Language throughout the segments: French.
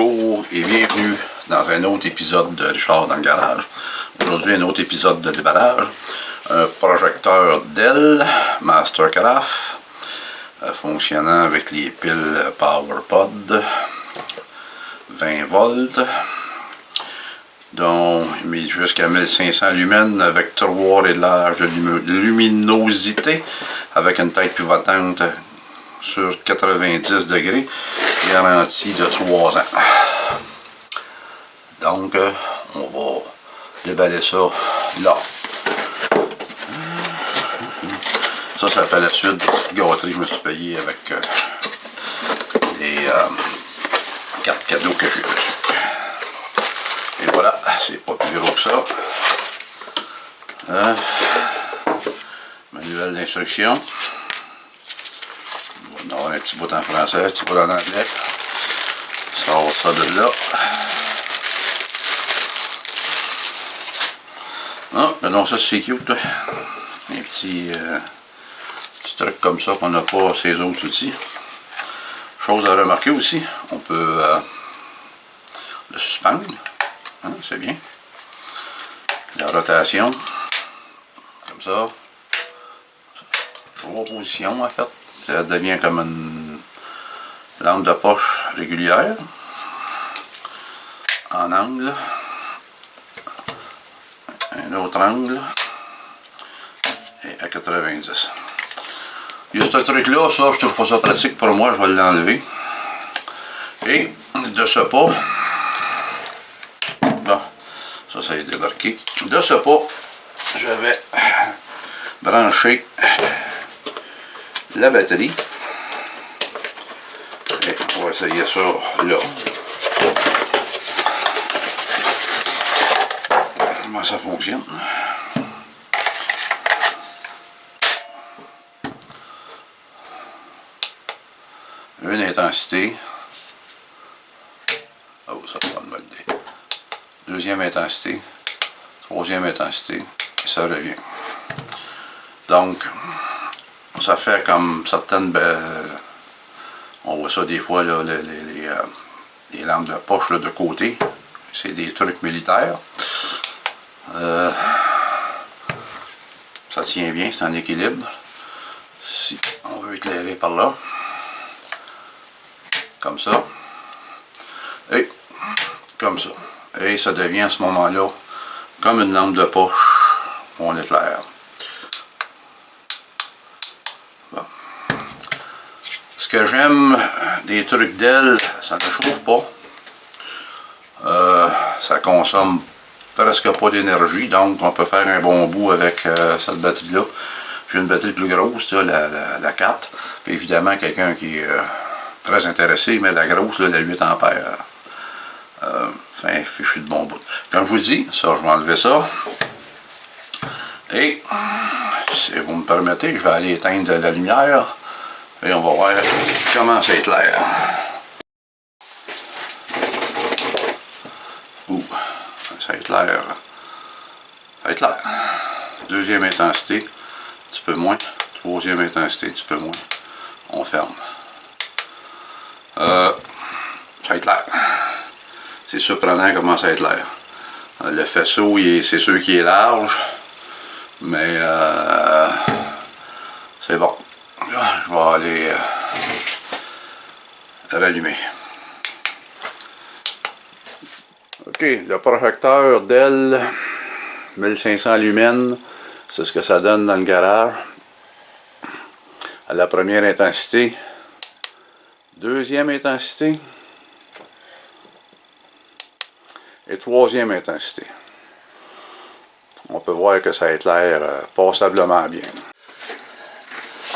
bonjour et bienvenue dans un autre épisode de Richard dans le garage. Aujourd'hui, un autre épisode de déballage. Un projecteur Dell Mastercraft fonctionnant avec les piles PowerPod 20 volts. Donc, il met jusqu'à 1500 lumens avec 3 réglages de luminosité avec une tête pivotante sur 90 degrés, garantie de 3 ans. Donc, on va déballer ça là. Ça fait la suite des petites gâteries que je me suis payé avec les cartes cadeaux que j'ai reçues. Et voilà, c'est pas plus gros que ça. Manuel d'instruction. On va avoir un petit bout en français, un petit bout en anglais. Sort ça de là. Ah, ben non, ça c'est cute. Un petit truc comme ça qu'on n'a pas ces autres outils. Chose à remarquer aussi, on peut le suspendre. Hein, c'est bien. La rotation, comme ça. 3 positions en fait. Ça devient comme une lampe de poche régulière. En angle. Un autre angle. Et à 90. Il y a ce truc là, ça je trouve pas ça pratique pour moi, je vais l'enlever. Et de ce pas, bon, ça est débarqué. De ce pas, je vais brancher la batterie. Et on va essayer ça là. Comment ça fonctionne? Une intensité. Oh, ça va me le. Deuxième intensité. Troisième intensité. Et ça revient. Donc, ça fait comme certaines. On voit ça des fois, là, les lampes de poche là, de côté. C'est des trucs militaires. Ça tient bien, c'est en équilibre. Si on veut éclairer par là. Comme ça, et comme ça. Et ça devient à ce moment-là comme une lampe de poche, on éclaire. Bon. Ce que j'aime des trucs Dell, ça ne chauffe pas. Ça consomme presque pas d'énergie, donc on peut faire un bon bout avec cette batterie-là. J'ai une batterie plus grosse, la 4. Puis évidemment, quelqu'un qui est très intéressé, mais la grosse, là, la 8 ampères. Fait un fichu de bon bout. Comme je vous dis, ça, je vais enlever ça. Et, si vous me permettez, je vais aller éteindre la lumière. Et on va voir comment ça éclaire. Ouh, ça éclaire. Ça éclaire. Deuxième intensité, un petit peu moins. Troisième intensité, un petit peu moins. On ferme. Ça éclaire. C'est surprenant comment ça éclaire. Le faisceau, c'est sûr qu'il est large, mais c'est bon. Là, je vais aller rallumer. Ok, le projecteur Dell 1500 lumens, c'est ce que ça donne dans le garage. À la première intensité. Deuxième intensité et troisième intensité. On peut voir que ça éclaire passablement bien.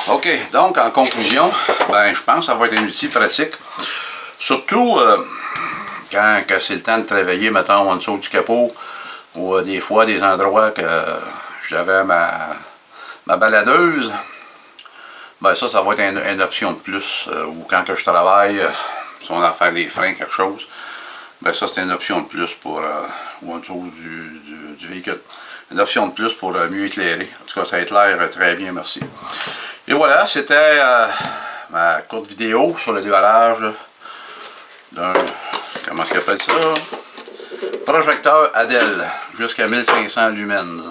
Ok, donc en conclusion, ben, je pense que ça va être un outil pratique. Surtout quand c'est le temps de travailler, mettons, en dessous du capot, ou des fois des endroits que j'avais ma baladeuse. Ben ça va être une option de plus, ou quand que je travaille, si on a à faire des freins, quelque chose, ben ça c'est une option de plus pour, ou en dessous du véhicule. Une option de plus pour mieux éclairer. En tout cas, ça éclaire très bien, merci. Et voilà, c'était ma courte vidéo sur le déballage d'un comment est-ce qu'on appelle ça? Projecteur Adel, jusqu'à 1500 lumens.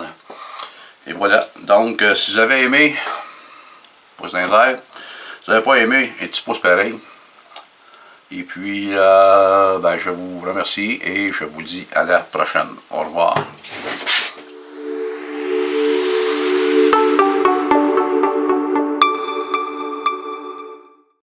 Et voilà. Donc, si vous avez aimé, pouce dans les airs. Si vous n'avez pas aimé, un petit pouce pareil. Et puis, ben, je vous remercie et je vous dis à la prochaine. Au revoir.